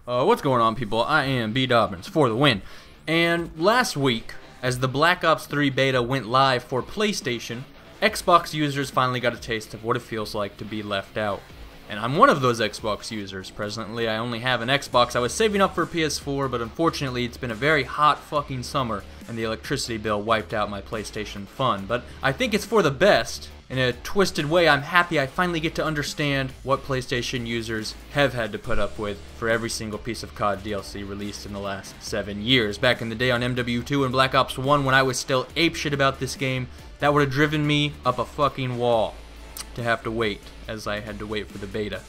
What's going on, people? I am dukedobbins for the win. And last week, as the Black Ops 3 beta went live for PlayStation, Xbox users finally got a taste of what it feels like to be left out. And I'm one of those Xbox users. Presently, I only have an Xbox. I was saving up for a PS4, but unfortunately, it's been a very hot fucking summer, and the electricity bill wiped out my PlayStation fun. But I think it's for the best. In a twisted way, I'm happy I finally get to understand what PlayStation users have had to put up with for every single piece of COD DLC released in the last 7 years. Back in the day on MW2 and Black Ops 1, when I was still apeshit about this game, that would have driven me up a fucking wall to have to wait, as I had to wait for the beta.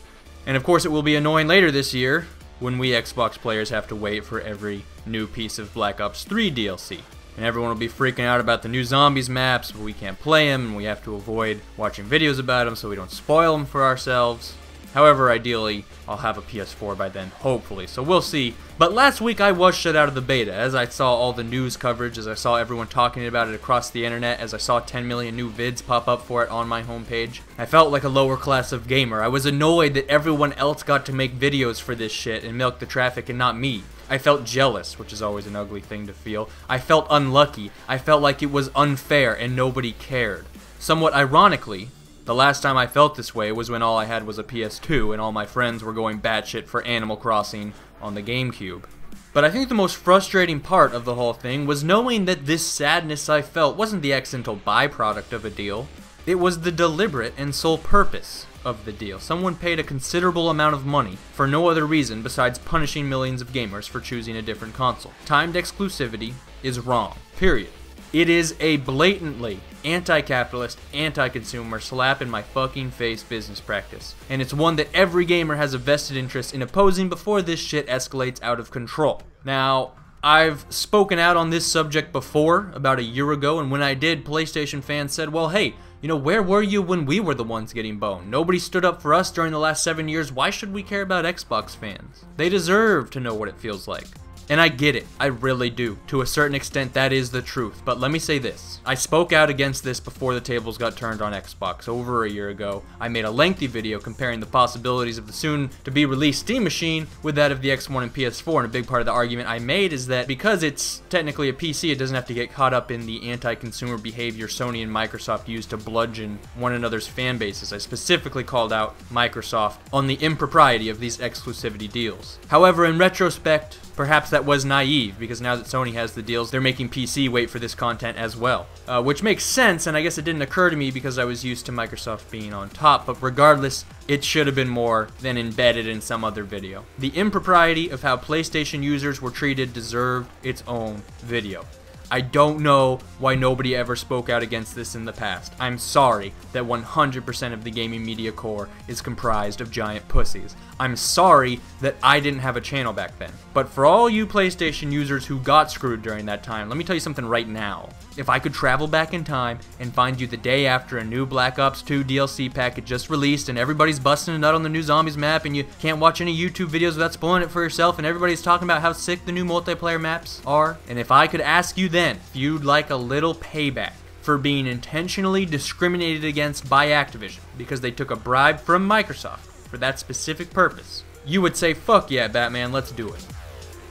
And of course it will be annoying later this year, when we Xbox players have to wait for every new piece of Black Ops 3 DLC. And everyone will be freaking out about the new zombies maps, but we can't play them, and we have to avoid watching videos about them so we don't spoil them for ourselves. However, ideally, I'll have a PS4 by then, hopefully, so we'll see. But last week I was shut out of the beta, as I saw all the news coverage, as I saw everyone talking about it across the internet, as I saw 10 million new vids pop up for it on my homepage. I felt like a lower class of gamer. I was annoyed that everyone else got to make videos for this shit and milk the traffic and not me. I felt jealous, which is always an ugly thing to feel. I felt unlucky. I felt like it was unfair and nobody cared. Somewhat ironically, the last time I felt this way was when all I had was a PS2 and all my friends were going batshit for Animal Crossing on the GameCube. But I think the most frustrating part of the whole thing was knowing that this sadness I felt wasn't the accidental byproduct of a deal. It was the deliberate and sole purpose of the deal. Someone paid a considerable amount of money for no other reason besides punishing millions of gamers for choosing a different console. Timed exclusivity is wrong, period. It is a blatantly anti-capitalist, anti-consumer, slap in my fucking face business practice. And it's one that every gamer has a vested interest in opposing before this shit escalates out of control. Now, I've spoken out on this subject before, about a year ago, and when I did, PlayStation fans said, well, hey, you know, where were you when we were the ones getting boned? Nobody stood up for us during the last 7 years. Why should we care about Xbox fans? They deserve to know what it feels like. And I get it, I really do. To a certain extent, that is the truth. But let me say this. I spoke out against this before the tables got turned on Xbox over a year ago. I made a lengthy video comparing the possibilities of the soon-to-be-released Steam machine with that of the X1 and PS4, and a big part of the argument I made is that because it's technically a PC, it doesn't have to get caught up in the anti-consumer behavior Sony and Microsoft use to bludgeon one another's fan bases. I specifically called out Microsoft on the impropriety of these exclusivity deals. However, in retrospect, perhaps that was naive, because now that Sony has the deals, they're making PC wait for this content as well. Which makes sense, and I guess it didn't occur to me because I was used to Microsoft being on top, but regardless, it should have been more than embedded in some other video. The impropriety of how PlayStation users were treated deserved its own video. I don't know why nobody ever spoke out against this in the past. I'm sorry that 100% of the gaming media core is comprised of giant pussies. I'm sorry that I didn't have a channel back then. But for all you PlayStation users who got screwed during that time, let me tell you something right now. If I could travel back in time and find you the day after a new Black Ops 2 DLC pack had just released and everybody's busting a nut on the new zombies map and you can't watch any YouTube videos without spoiling it for yourself and everybody's talking about how sick the new multiplayer maps are, and if I could ask you then if you'd like a little payback for being intentionally discriminated against by Activision because they took a bribe from Microsoft for that specific purpose, you would say, fuck yeah, Batman, let's do it.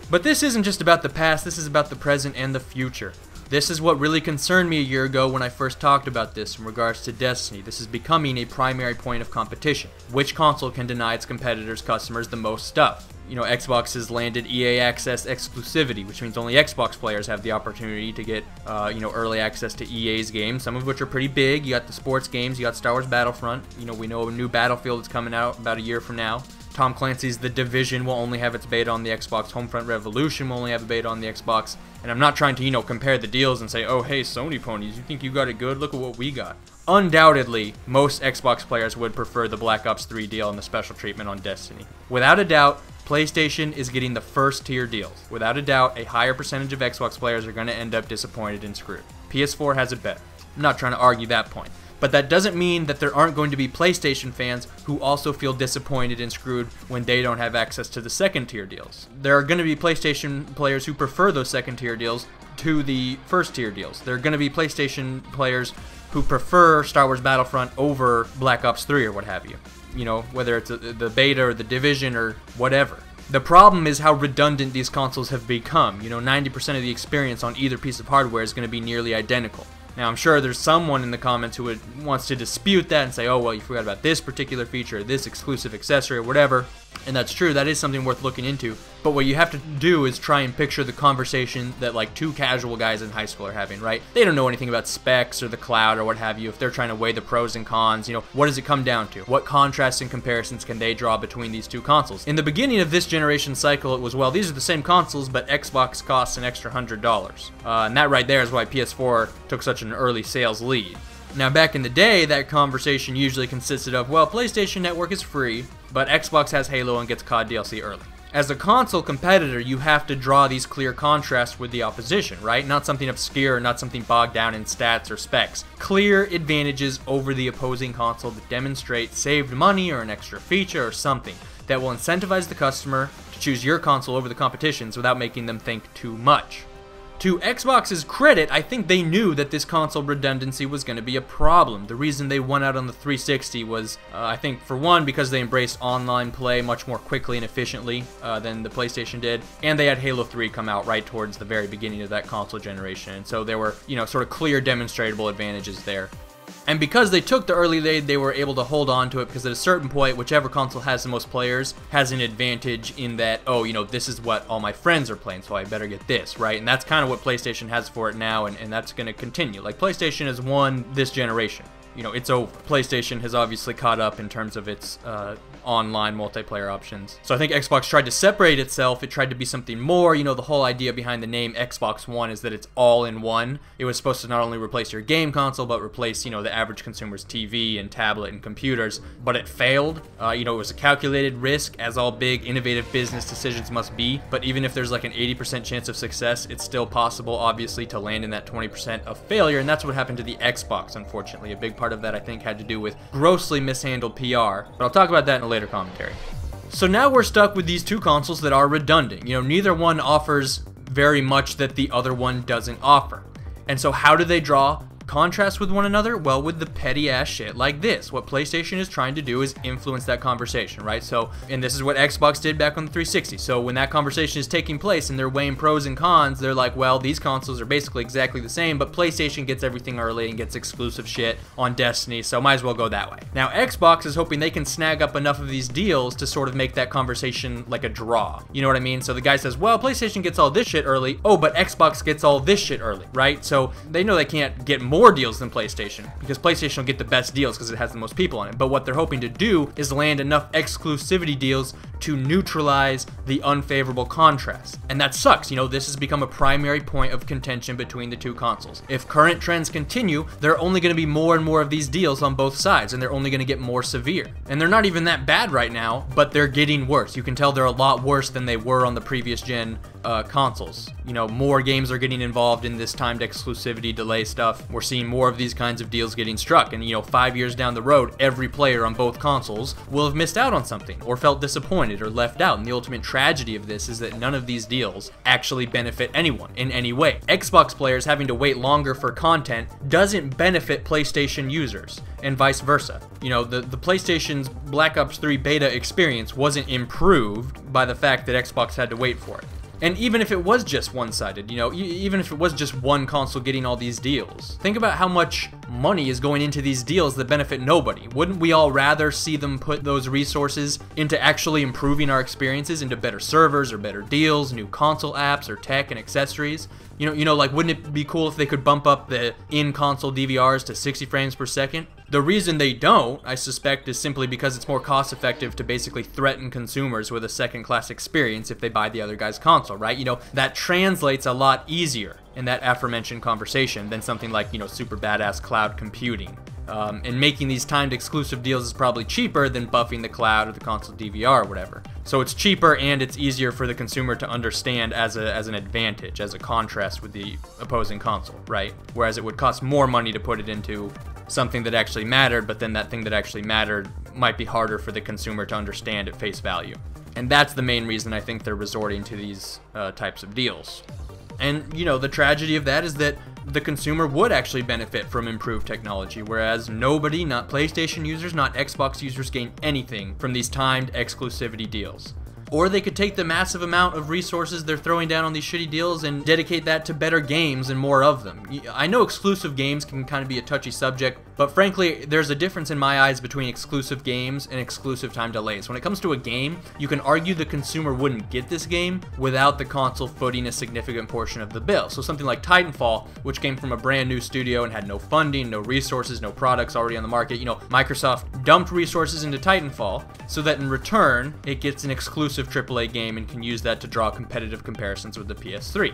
But this isn't just about the past, this is about the present and the future. This is what really concerned me a year ago when I first talked about this in regards to Destiny. This is becoming a primary point of competition. Which console can deny its competitors' customers the most stuff? You know, Xbox has landed EA Access exclusivity, which means only Xbox players have the opportunity to get, early access to EA's games, some of which are pretty big. You got the sports games, you got Star Wars Battlefront, you know, we know a new Battlefield is coming out about a year from now. Tom Clancy's The Division will only have its beta on the Xbox. Homefront Revolution will only have a beta on the Xbox. And I'm not trying to, compare the deals and say, oh, hey, Sony ponies, you think you got it good? Look at what we got. Undoubtedly, most Xbox players would prefer the Black Ops 3 deal and the special treatment on Destiny. Without a doubt, PlayStation is getting the first tier deals. Without a doubt, a higher percentage of Xbox players are going to end up disappointed and screwed. PS4 has it better. I'm not trying to argue that point. But that doesn't mean that there aren't going to be PlayStation fans who also feel disappointed and screwed when they don't have access to the second tier deals. There are going to be PlayStation players who prefer those second tier deals to the first tier deals. There are going to be PlayStation players who prefer Star Wars Battlefront over Black Ops 3 or what have you. You know, whether it's the beta or the Division or whatever. The problem is how redundant these consoles have become. 90% of the experience on either piece of hardware is going to be nearly identical. Now, I'm sure there's someone in the comments who wants to dispute that and say, oh, well, you forgot about this particular feature, or this exclusive accessory, or whatever. And that's true, that is something worth looking into. But what you have to do is try and picture the conversation that like two casual guys in high school are having, right? They don't know anything about specs or the cloud or what have you. If they're trying to weigh the pros and cons, what does it come down to? What contrasts and comparisons can they draw between these two consoles? In the beginning of this generation cycle, it was, well, these are the same consoles, but Xbox costs an extra $100. And that right there is why PS4 took such an early sales lead. Now, back in the day, that conversation usually consisted of, well, PlayStation Network is free, but Xbox has Halo and gets COD DLC early. As a console competitor, you have to draw these clear contrasts with the opposition, right? Not something obscure, not something bogged down in stats or specs. Clear advantages over the opposing console that demonstrate saved money or an extra feature or something that will incentivize the customer to choose your console over the competition's without making them think too much. To Xbox's credit, I think they knew that this console redundancy was going to be a problem. The reason they won out on the 360 was, I think, for one, because they embraced online play much more quickly and efficiently than the PlayStation did, and they had Halo 3 come out right towards the very beginning of that console generation, and so there were, sort of clear demonstrratable advantages there. And because they took the early lead, they were able to hold on to it because at a certain point, whichever console has the most players has an advantage in that, oh, this is what all my friends are playing, so I better get this, right? And that's kind of what PlayStation has for it now, and that's going to continue. Like, PlayStation has won this generation. It's over. PlayStation has obviously caught up in terms of its online multiplayer options. So I think Xbox tried to separate itself. It tried to be something more. The whole idea behind the name Xbox One is that it's all in one. It was supposed to not only replace your game console, but replace, the average consumer's TV and tablet and computers. But it failed. It was a calculated risk, as all big, innovative business decisions must be. But even if there's like an 80% chance of success, it's still possible, obviously, to land in that 20% of failure. And that's what happened to the Xbox, unfortunately. A big part of that, I think, had to do with grossly mishandled PR. But I'll talk about that in a later commentary. So now we're stuck with these two consoles that are redundant. Neither one offers very much that the other one doesn't offer. And so how do they draw contrast with one another? Well, with the petty ass shit like this. What PlayStation is trying to do is influence that conversation, right? So, and this is what Xbox did back on the 360. So when that conversation is taking place and they're weighing pros and cons, they're like, well, these consoles are basically exactly the same, but PlayStation gets everything early and gets exclusive shit on Destiny, so might as well go that way. Now, Xbox is hoping they can snag up enough of these deals to sort of make that conversation like a draw. You know what I mean? So the guy says, well, PlayStation gets all this shit early. Oh, but Xbox gets all this shit early, right? So they know they can't get more deals than PlayStation because PlayStation will get the best deals because it has the most people on it. But what they're hoping to do is land enough exclusivity deals to neutralize the unfavorable contrast. And that sucks. This has become a primary point of contention between the two consoles. If current trends continue, there are only going to be more and more of these deals on both sides, and they're only going to get more severe. And they're not even that bad right now, but they're getting worse. You can tell they're a lot worse than they were on the previous gen consoles. More games are getting involved in this timed exclusivity delay stuff. We're seeing more of these kinds of deals getting struck, and 5 years down the road, every player on both consoles will have missed out on something or felt disappointed or left out. And the ultimate tragedy of this is that none of these deals actually benefit anyone in any way. Xbox players having to wait longer for content doesn't benefit PlayStation users, and vice versa. The PlayStation's Black Ops 3 beta experience wasn't improved by the fact that Xbox had to wait for it. And even if it was just one-sided, even if it was just one console getting all these deals, think about how much money is going into these deals that benefit nobody. Wouldn't we all rather see them put those resources into actually improving our experiences, into better servers or better deals, new console apps or tech and accessories? Like, wouldn't it be cool if they could bump up the in-console DVRs to 60 frames per second? The reason they don't, I suspect, is simply because it's more cost-effective to basically threaten consumers with a second-class experience if they buy the other guy's console, right? That translates a lot easier in that aforementioned conversation than something like, super badass cloud computing. And making these timed exclusive deals is probably cheaper than buffing the cloud or the console DVR or whatever. So it's cheaper and it's easier for the consumer to understand as an advantage, as a contrast with the opposing console, right? Whereas it would cost more money to put it into something that actually mattered, but then that thing that actually mattered might be harder for the consumer to understand at face value. And that's the main reason I think they're resorting to these types of deals. And, the tragedy of that is that the consumer would actually benefit from improved technology, whereas nobody, not PlayStation users, not Xbox users, gain anything from these timed exclusivity deals. Or they could take the massive amount of resources they're throwing down on these shitty deals and dedicate that to better games and more of them. I know exclusive games can kind of be a touchy subject, but frankly, there's a difference in my eyes between exclusive games and exclusive time delays. When it comes to a game, you can argue the consumer wouldn't get this game without the console footing a significant portion of the bill. So something like Titanfall, which came from a brand new studio and had no funding, no resources, no products already on the market, you know, Microsoft dumped resources into Titanfall so that in return, it gets an exclusive AAA game and can use that to draw competitive comparisons with the PS3.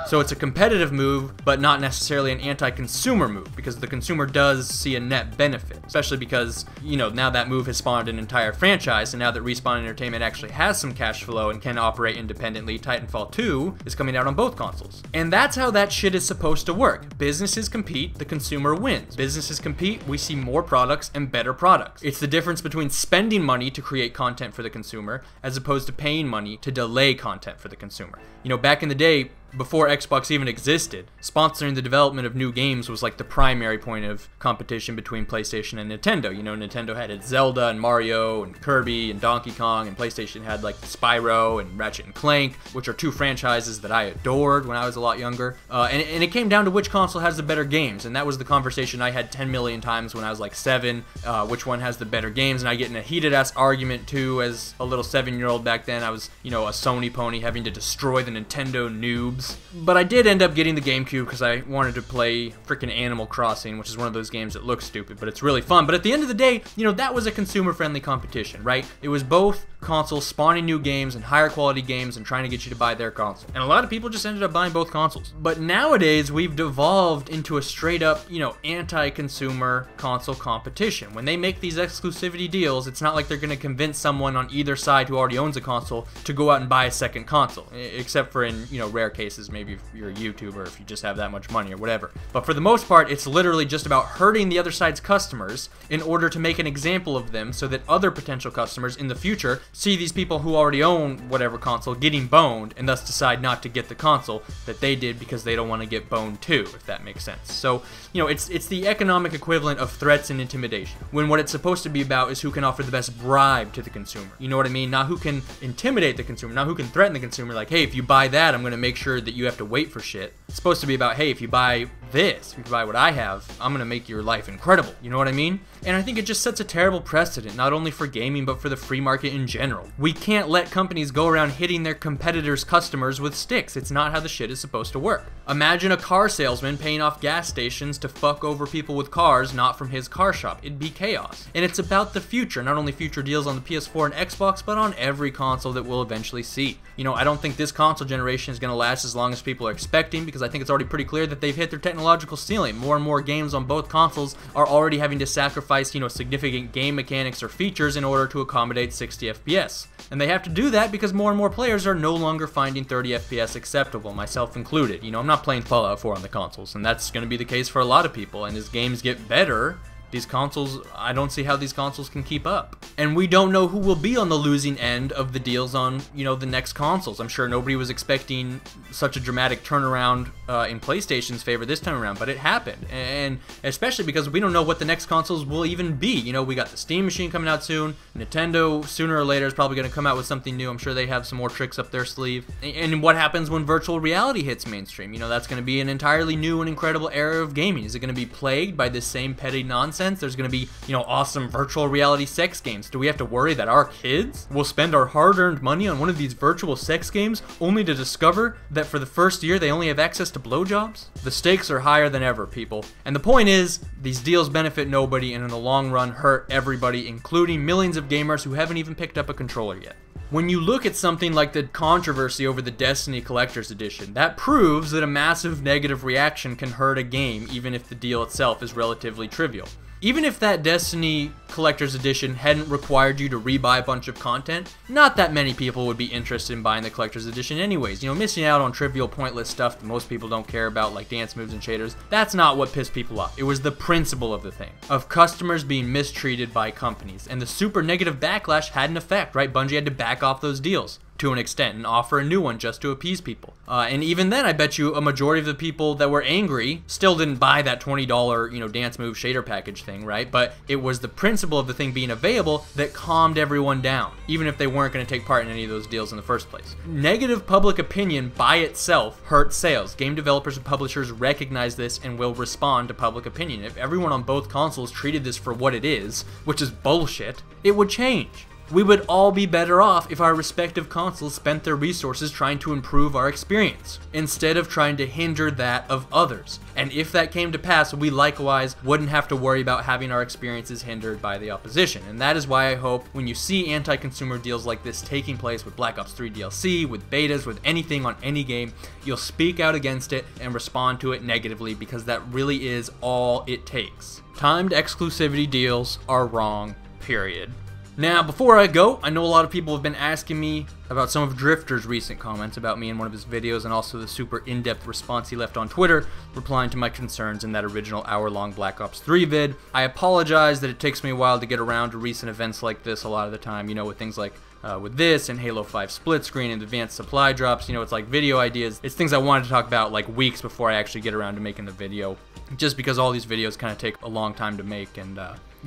So it's a competitive move, but not necessarily an anti-consumer move, because the consumer does see a net benefit, especially because, you know, now that move has spawned an entire franchise, and now that Respawn Entertainment actually has some cash flow and can operate independently, Titanfall 2 is coming out on both consoles. And that's how that shit is supposed to work. Businesses compete, the consumer wins. Businesses compete, we see more products and better products. It's the difference between spending money to create content for the consumer as opposed to paying money to delay content for the consumer. You know, back in the day, before Xbox even existed, sponsoring the development of new games was like the primary point of competition between PlayStation and Nintendo. You know, Nintendo had its Zelda and Mario and Kirby and Donkey Kong, and PlayStation had like Spyro and Ratchet and Clank, which are two franchises that I adored when I was a lot younger. And it came down to which console has the better games, and that was the conversation I had 10 million times when I was like 7, which one has the better games, and I get in a heated-ass argument too as a little 7-year-old back then. I was, you know, a Sony pony having to destroy the Nintendo noobs. But I did end up getting the GameCube because I wanted to play freaking Animal Crossing, which is one of those games that looks stupid, but it's really fun. But at the end of the day, you know, that was a consumer-friendly competition, right? It was both consoles spawning new games and higher quality games and trying to get you to buy their console. And a lot of people just ended up buying both consoles. But nowadays, we've devolved into a straight-up, you know, anti-consumer console competition. When they make these exclusivity deals, it's not like they're going to convince someone on either side who already owns a console to go out and buy a second console, except for in, you know, rare cases. Maybe if you're a YouTuber, if you just have that much money or whatever. But for the most part, it's literally just about hurting the other side's customers in order to make an example of them so that other potential customers in the future see these people who already own whatever console getting boned and thus decide not to get the console that they did because they don't want to get boned too, if that makes sense. So, you know, it's the economic equivalent of threats and intimidation, when what it's supposed to be about is who can offer the best bribe to the consumer. You know what I mean? Not who can intimidate the consumer, not who can threaten the consumer, like, hey, if you buy that, I'm going to make sure that you have to wait for shit. It's supposed to be about, hey, if you buy this, if you buy what I have, I'm gonna make your life incredible. You know what I mean? And I think it just sets a terrible precedent, not only for gaming, but for the free market in general. We can't let companies go around hitting their competitors' customers with sticks. It's not how the shit is supposed to work. Imagine a car salesman paying off gas stations to fuck over people with cars not from his car shop. It'd be chaos. And it's about the future, not only future deals on the PS4 and Xbox, but on every console that we'll eventually see. You know, I don't think this console generation is gonna last as long as people are expecting, because I think it's already pretty clear that they've hit their technological ceiling. More and more games on both consoles are already having to sacrifice, you know, significant game mechanics or features in order to accommodate 60 FPS. And they have to do that because more and more players are no longer finding 30 FPS acceptable, myself included. You know, I'm not playing Fallout 4 on the consoles, and that's going to be the case for a lot of people. And as games get better, these consoles, I don't see how these consoles can keep up. And we don't know who will be on the losing end of the deals on, you know, the next consoles. I'm sure nobody was expecting such a dramatic turnaround in PlayStation's favor this time around, but it happened. And especially because we don't know what the next consoles will even be. You know, we got the Steam machine coming out soon. Nintendo, sooner or later, is probably going to come out with something new. I'm sure they have some more tricks up their sleeve. And what happens when virtual reality hits mainstream? You know, that's going to be an entirely new and incredible era of gaming. Is it going to be plagued by this same petty nonsense? There's going to be, you know, awesome virtual reality sex games. Do we have to worry that our kids will spend our hard-earned money on one of these virtual sex games only to discover that for the first year they only have access to blowjobs? The stakes are higher than ever, people. And the point is, these deals benefit nobody and in the long run hurt everybody, including millions of gamers who haven't even picked up a controller yet. When you look at something like the controversy over the Destiny Collector's Edition, that proves that a massive negative reaction can hurt a game even if the deal itself is relatively trivial. Even if that Destiny Collector's Edition hadn't required you to rebuy a bunch of content, not that many people would be interested in buying the Collector's Edition anyways. You know, missing out on trivial, pointless stuff that most people don't care about, like dance moves and shaders, that's not what pissed people off. It was the principle of the thing, of customers being mistreated by companies, and the super negative backlash had an effect, right? Bungie had to back off those deals. to an extent and offer a new one just to appease people. And even then, I bet you a majority of the people that were angry still didn't buy that $20, you know, dance move shader package thing, right? But it was the principle of the thing being available that calmed everyone down, even if they weren't going to take part in any of those deals in the first place. Negative public opinion by itself hurts sales. Game developers and publishers recognize this and will respond to public opinion. If everyone on both consoles treated this for what it is, which is bullshit, it would change. We would all be better off if our respective consoles spent their resources trying to improve our experience, instead of trying to hinder that of others. And if that came to pass, we likewise wouldn't have to worry about having our experiences hindered by the opposition. And that is why I hope when you see anti-consumer deals like this taking place with Black Ops 3 DLC, with betas, with anything on any game, you'll speak out against it and respond to it negatively, because that really is all it takes. Timed exclusivity deals are wrong, period. Now, before I go, I know a lot of people have been asking me about some of Drift0r's recent comments about me in one of his videos, and also the super in-depth response he left on Twitter, replying to my concerns in that original hour-long Black Ops 3 vid. I apologize that it takes me a while to get around to recent events like this a lot of the time, you know, with things like with this and Halo 5 split screen and advanced supply drops. You know, it's like video ideas. It's things I wanted to talk about like weeks before I actually get around to making the video, just because all these videos kind of take a long time to make, and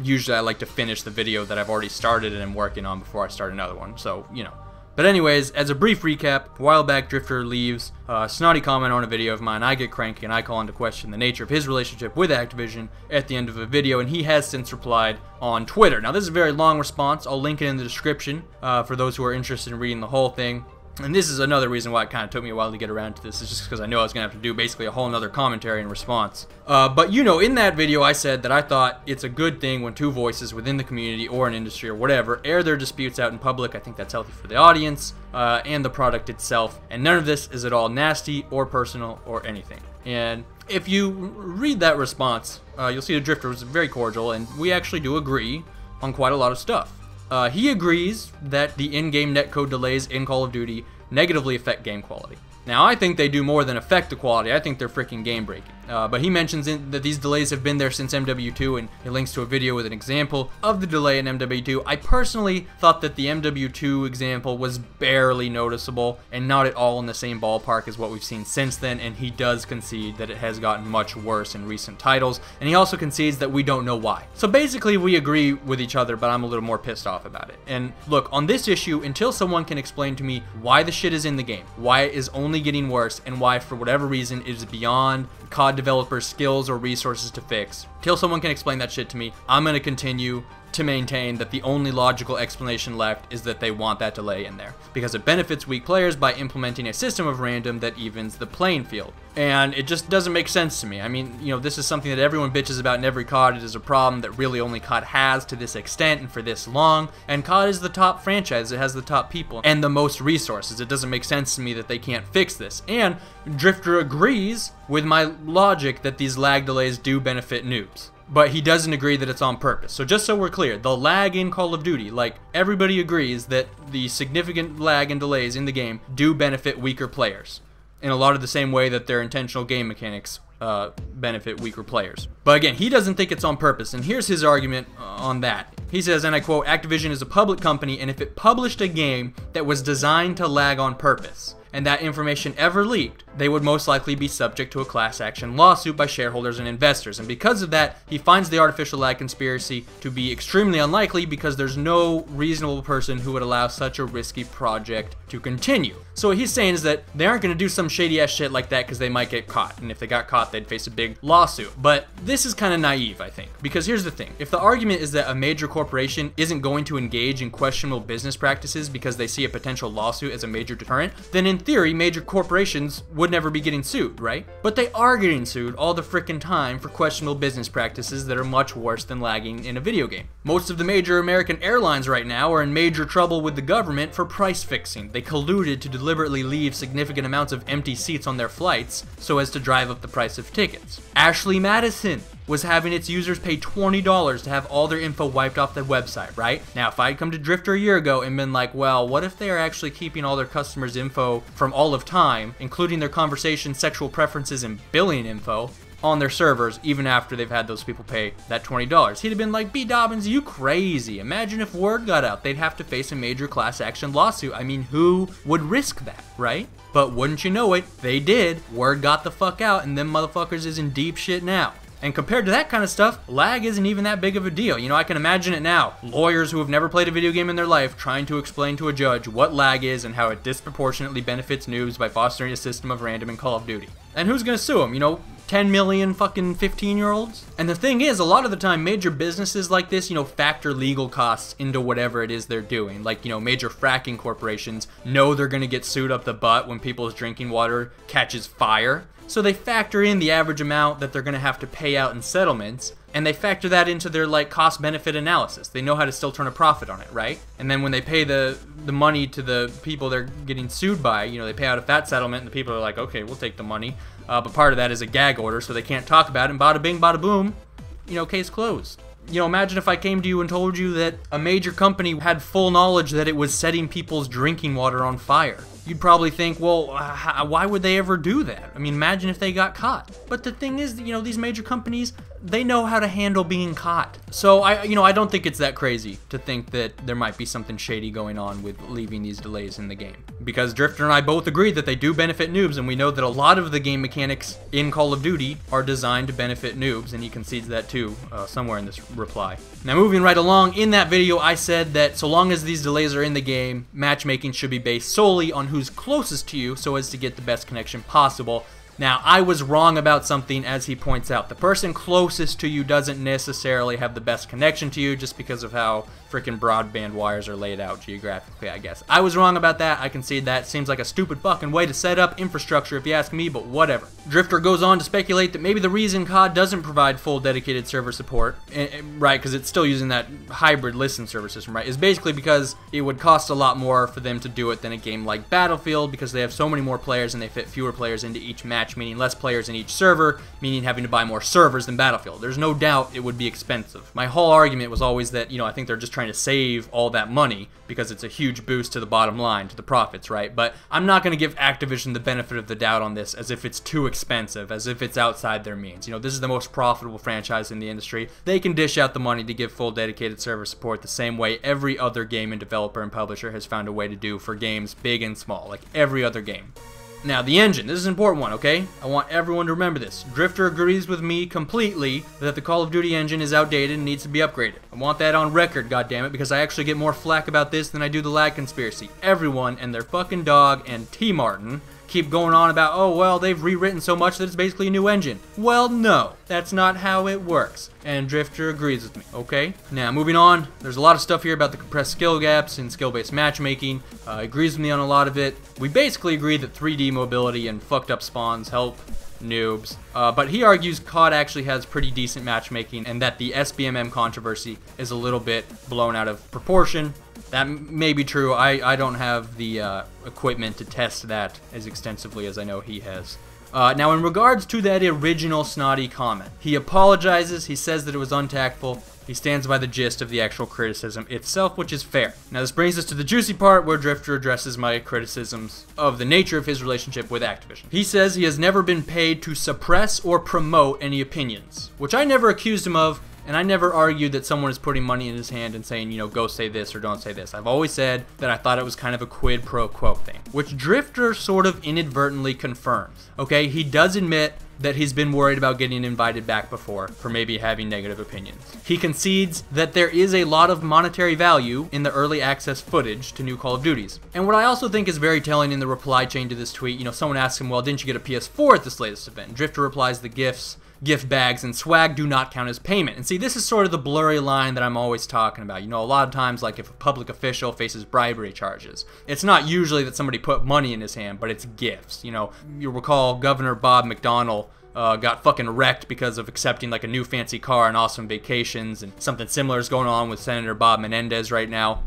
usually I like to finish the video that I've already started and am working on before I start another one, so, you know. But anyways, as a brief recap, a while back Drift0r leaves a snotty comment on a video of mine. I get cranky and I call into question the nature of his relationship with Activision at the end of a video, and he has since replied on Twitter. Now, this is a very long response. I'll link it in the description for those who are interested in reading the whole thing. And this is another reason why it kind of took me a while to get around to this. It's just because I know I was going to have to do basically a whole nother commentary and response. But you know, in that video I said that I thought it's a good thing when two voices within the community or an industry or whatever air their disputes out in public. I think that's healthy for the audience and the product itself. And none of this is at all nasty or personal or anything. And if you read that response, you'll see the Drift0r was very cordial, and we actually do agree on quite a lot of stuff. He agrees that the in-game netcode delays in Call of Duty negatively affect game quality. Now, I think they do more than affect the quality. I think they're freaking game-breaking. But he mentions that these delays have been there since MW2, and he links to a video with an example of the delay in MW2. I personally thought that the MW2 example was barely noticeable and not at all in the same ballpark as what we've seen since then, and he does concede that it has gotten much worse in recent titles, and he also concedes that we don't know why. So basically, we agree with each other, but I'm a little more pissed off about it. And look, on this issue, until someone can explain to me why the shit is in the game, why it is only getting worse, and why, for whatever reason, it is beyond COD developers' skills or resources to fix, till someone can explain that shit to me, I'm going to continue to maintain that the only logical explanation left is that they want that delay in there, because it benefits weak players by implementing a system of random that evens the playing field. And it just doesn't make sense to me. I mean, you know, this is something that everyone bitches about in every COD. It is a problem that really only COD has to this extent and for this long, and COD is the top franchise. It has the top people and the most resources. It doesn't make sense to me that they can't fix this. And Drift0r agrees with my logic that these lag delays do benefit noobs, but he doesn't agree that it's on purpose. So just so we're clear, the lag in Call of Duty, like, everybody agrees that the significant lag and delays in the game do benefit weaker players in a lot of the same way that their intentional game mechanics benefit weaker players. But again, he doesn't think it's on purpose, and here's his argument on that. He says, and I quote, "Activision is a public company, and if it published a game that was designed to lag on purpose, and that information ever leaked, they would most likely be subject to a class action lawsuit by shareholders and investors. And because of that, he finds the artificial lag conspiracy to be extremely unlikely, because there's no reasonable person who would allow such a risky project to continue." So what he's saying is that they aren't going to do some shady ass shit like that because they might get caught, and if they got caught, they'd face a big lawsuit. But this is kind of naive, I think, because here's the thing. If the argument is that a major corporation isn't going to engage in questionable business practices because they see a potential lawsuit as a major deterrent, then in theory, major corporations would never be getting sued, right? But they are getting sued all the frickin' time for questionable business practices that are much worse than lagging in a video game. Most of the major American airlines right now are in major trouble with the government for price fixing. They colluded to deliberately leave significant amounts of empty seats on their flights so as to drive up the price of tickets. Ashley Madison was having its users pay $20 to have all their info wiped off their website, right? Now, if I had come to Drift0r a year ago and been like, well, what if they are actually keeping all their customers' info from all of time, including their conversation, sexual preferences, and billing info, on their servers even after they've had those people pay that $20. He'd have been like, B-Dobbins, you crazy. Imagine if word got out. They'd have to face a major class action lawsuit. I mean, who would risk that, right? But wouldn't you know it, they did. Word got the fuck out, and them motherfuckers is in deep shit now. And compared to that kind of stuff, lag isn't even that big of a deal. You know, I can imagine it now. Lawyers who have never played a video game in their life trying to explain to a judge what lag is and how it disproportionately benefits noobs by fostering a system of random in Call of Duty. And who's gonna sue them? You know, 10 million fucking 15-year-olds? And the thing is, a lot of the time, major businesses like this, you know, factor legal costs into whatever it is they're doing. Like, you know, major fracking corporations know they're gonna get sued up the butt when people's drinking water catches fire. So they factor in the average amount that they're gonna have to pay out in settlements, and they factor that into their like cost-benefit analysis. They know how to still turn a profit on it, right? And then when they pay the money to the people they're getting sued by, you know, they pay out a fat settlement, and the people are like, okay, we'll take the money. But part of that is a gag order, so they can't talk about it, and bada bing, bada boom, you know, case closed. You know, imagine if I came to you and told you that a major company had full knowledge that it was setting people's drinking water on fire. You'd probably think, well, why would they ever do that? I mean, imagine if they got caught. But the thing is, you know, these major companies, they know how to handle being caught. So I don't think it's that crazy to think that there might be something shady going on with leaving these delays in the game. Because Drift0r and I both agree that they do benefit noobs, and we know that a lot of the game mechanics in Call of Duty are designed to benefit noobs, and he concedes that too, somewhere in this reply. Now moving right along, in that video I said that so long as these delays are in the game, matchmaking should be based solely on who's closest to you so as to get the best connection possible. Now, I was wrong about something, as he points out. The person closest to you doesn't necessarily have the best connection to you just because of how freaking broadband wires are laid out geographically, I guess. I was wrong about that. I concede that. Seems like a stupid fucking way to set up infrastructure if you ask me, but whatever. Drift0r goes on to speculate that maybe the reason COD doesn't provide full dedicated server support, right, because it's still using that hybrid listen server system, right, is basically because it would cost a lot more for them to do it than a game like Battlefield because they have so many more players and they fit fewer players into each match, meaning less players in each server, meaning having to buy more servers than Battlefield. There's no doubt it would be expensive. My whole argument was always that, you know, I think they're just trying to save all that money because it's a huge boost to the bottom line, to the profits, right? But I'm not going to give Activision the benefit of the doubt on this as if it's too expensive, as if it's outside their means. You know, this is the most profitable franchise in the industry. They can dish out the money to give full dedicated server support the same way every other game and developer and publisher has found a way to do for games big and small, like every other game. Now, the engine. This is an important one, okay? I want everyone to remember this. Drift0r agrees with me completely that the Call of Duty engine is outdated and needs to be upgraded. I want that on record, goddammit, because I actually get more flack about this than I do the lag conspiracy. Everyone and their fucking dog and T. Martin keep going on about, oh, well, they've rewritten so much that it's basically a new engine. Well, no, that's not how it works. And Drift0r agrees with me, okay? Now, moving on, there's a lot of stuff here about the compressed skill gaps and skill-based matchmaking. Agrees with me on a lot of it. We basically agree that 3D mobility and fucked up spawns help noobs. But he argues COD actually has pretty decent matchmaking and that the SBMM controversy is a little bit blown out of proportion. That may be true. I don't have the equipment to test that as extensively as I know he has. Now, in regards to that original snotty comment, he apologizes, he says that it was untactful, he stands by the gist of the actual criticism itself, which is fair. Now, this brings us to the juicy part where Drift0r addresses my criticisms of the nature of his relationship with Activision. He says he has never been paid to suppress or promote any opinions, which I never accused him of. And I never argued that someone is putting money in his hand and saying, you know, go say this or don't say this. I've always said that I thought it was kind of a quid pro quo thing, which Drift0r sort of inadvertently confirms. Okay, he does admit that he's been worried about getting invited back before for maybe having negative opinions. He concedes that there is a lot of monetary value in the early access footage to new Call of Duties. And what I also think is very telling in the reply chain to this tweet, you know, someone asks him, well, didn't you get a PS4 at this latest event? Drift0r replies, the gifts, gift bags, and swag do not count as payment. And see, this is sort of the blurry line that I'm always talking about. You know, a lot of times, like if a public official faces bribery charges, it's not usually that somebody put money in his hand, but it's gifts. You know, you'll recall Governor Bob McDonnell got fucking wrecked because of accepting like a new fancy car and awesome vacations, and something similar is going on with Senator Bob Menendez right now.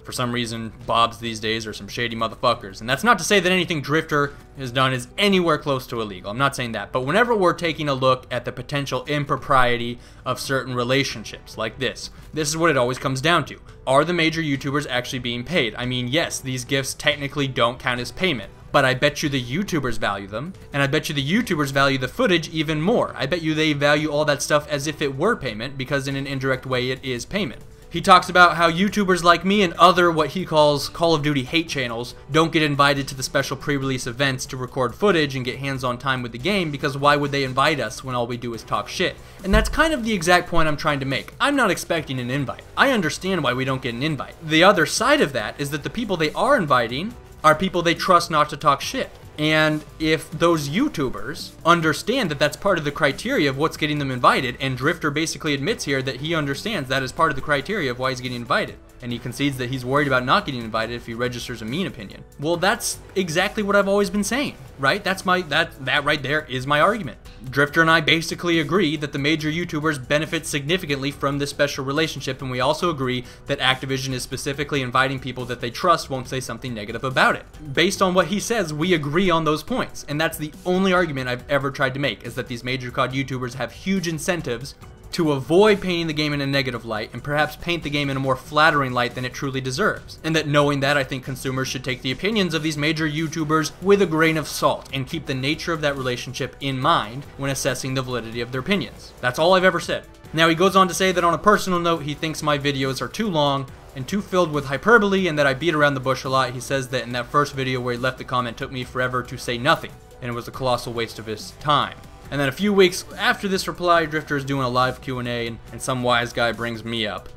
For some reason, Bobs these days are some shady motherfuckers. And that's not to say that anything Drift0r has done is anywhere close to illegal. I'm not saying that. But whenever we're taking a look at the potential impropriety of certain relationships like this is what it always comes down to. Are the major YouTubers actually being paid? I mean, yes, these gifts technically don't count as payment. but I bet you the YouTubers value them, and I bet you the YouTubers value the footage even more. I bet you they value all that stuff as if it were payment, because in an indirect way it is payment. He talks about how YouTubers like me and other what he calls Call of Duty hate channels don't get invited to the special pre-release events to record footage and get hands-on time with the game, because why would they invite us when all we do is talk shit? And that's kind of the exact point I'm trying to make. I'm not expecting an invite. I understand why we don't get an invite. The other side of that is that the people they are inviting are people they trust not to talk shit. And if those YouTubers understand that that's part of the criteria of what's getting them invited, and Drift0r basically admits here that he understands that is part of the criteria of why he's getting invited, and he concedes that he's worried about not getting invited if he registers a mean opinion. Well, that's exactly what I've always been saying, right? That right there is my argument. Drift0r and I basically agree that the major YouTubers benefit significantly from this special relationship, and we also agree that Activision is specifically inviting people that they trust won't say something negative about it. Based on what he says, we agree on those points, and that's the only argument I've ever tried to make, is that these major COD YouTubers have huge incentives to avoid painting the game in a negative light and perhaps paint the game in a more flattering light than it truly deserves. And that knowing that, I think consumers should take the opinions of these major YouTubers with a grain of salt and keep the nature of that relationship in mind when assessing the validity of their opinions. That's all I've ever said. Now he goes on to say that on a personal note, he thinks my videos are too long and too filled with hyperbole and that I beat around the bush a lot. He says that in that first video where he left the comment, took me forever to say nothing, and it was a colossal waste of his time. And then a few weeks after this reply, Drift0r is doing a live Q&A, and some wise guy brings me up.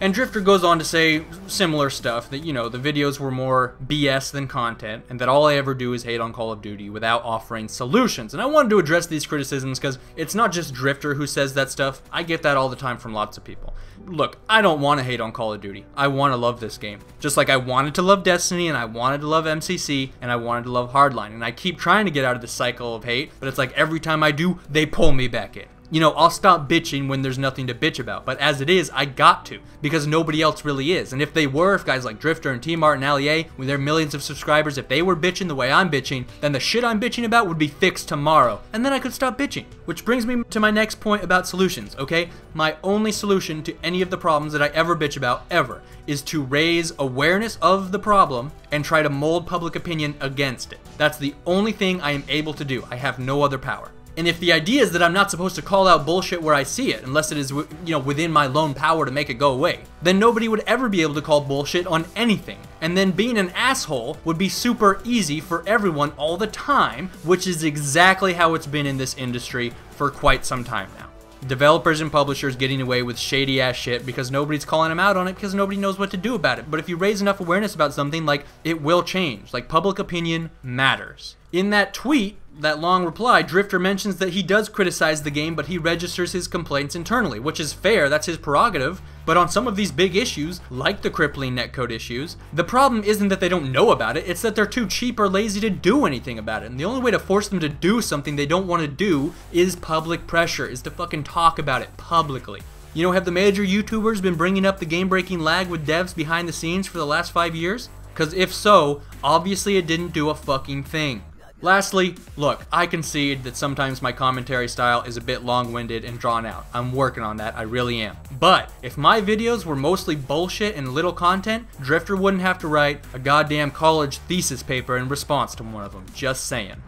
And Drift0r goes on to say similar stuff, that, you know, the videos were more BS than content, and that all I ever do is hate on Call of Duty without offering solutions. And I wanted to address these criticisms because it's not just Drift0r who says that stuff. I get that all the time from lots of people. Look, I don't want to hate on Call of Duty. I want to love this game. Just like I wanted to love Destiny, and I wanted to love MCC, and I wanted to love Hardline. And I keep trying to get out of this cycle of hate, but it's like every time I do, they pull me back in. You know, I'll stop bitching when there's nothing to bitch about, but as it is, I got to, because nobody else really is. And if they were, if guys like Drift0r and T-Mart and Ali, with their millions of subscribers, if they were bitching the way I'm bitching, then the shit I'm bitching about would be fixed tomorrow, and then I could stop bitching. Which brings me to my next point about solutions, okay? My only solution to any of the problems that I ever bitch about, ever, is to raise awareness of the problem and try to mold public opinion against it. That's the only thing I am able to do. I have no other power. And if the idea is that I'm not supposed to call out bullshit where I see it, unless it is, you know, within my lone power to make it go away, then nobody would ever be able to call bullshit on anything. And then being an asshole would be super easy for everyone all the time, which is exactly how it's been in this industry for quite some time now. Developers and publishers getting away with shady ass shit because nobody's calling them out on it because nobody knows what to do about it. But if you raise enough awareness about something, like, it will change. Like, public opinion matters. In that tweet, that long reply, Drift0r mentions that he does criticize the game, but he registers his complaints internally, which is fair, that's his prerogative. But on some of these big issues, like the crippling netcode issues, the problem isn't that they don't know about it, it's that they're too cheap or lazy to do anything about it. And the only way to force them to do something they don't want to do is public pressure, is to fucking talk about it publicly. You know, have the major YouTubers been bringing up the game-breaking lag with devs behind the scenes for the last 5 years? Because if so, obviously it didn't do a fucking thing. Lastly, look, I concede that sometimes my commentary style is a bit long-winded and drawn out. I'm working on that, I really am. But if my videos were mostly bullshit and little content, Drift0r wouldn't have to write a goddamn college thesis paper in response to one of them. Just saying.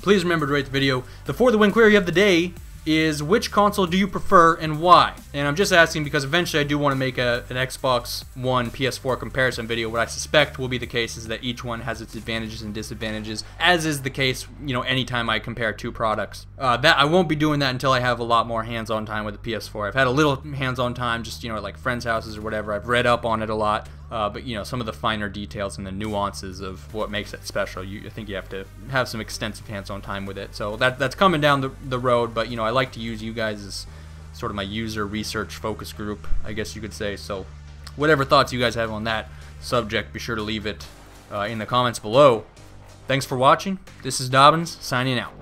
Please remember to rate the video. The For the Win query of the day is, which console do you prefer and why? And I'm just asking because eventually I do want to make an Xbox One PS4 comparison video. What I suspect will be the case is that each one has its advantages and disadvantages, as is the case, you know, anytime I compare two products. That I won't be doing that until I have a lot more hands-on time with the PS4. I've had a little hands-on time, just, you know, like friends' houses or whatever. I've read up on it a lot. But, you know, some of the finer details and the nuances of what makes it special, I think you have to have some extensive hands-on time with it. So that's coming down the road, but, you know, I like to use you guys as sort of my user research focus group, I guess you could say. So whatever thoughts you guys have on that subject, be sure to leave it in the comments below. Thanks for watching. This is Dobbins, signing out.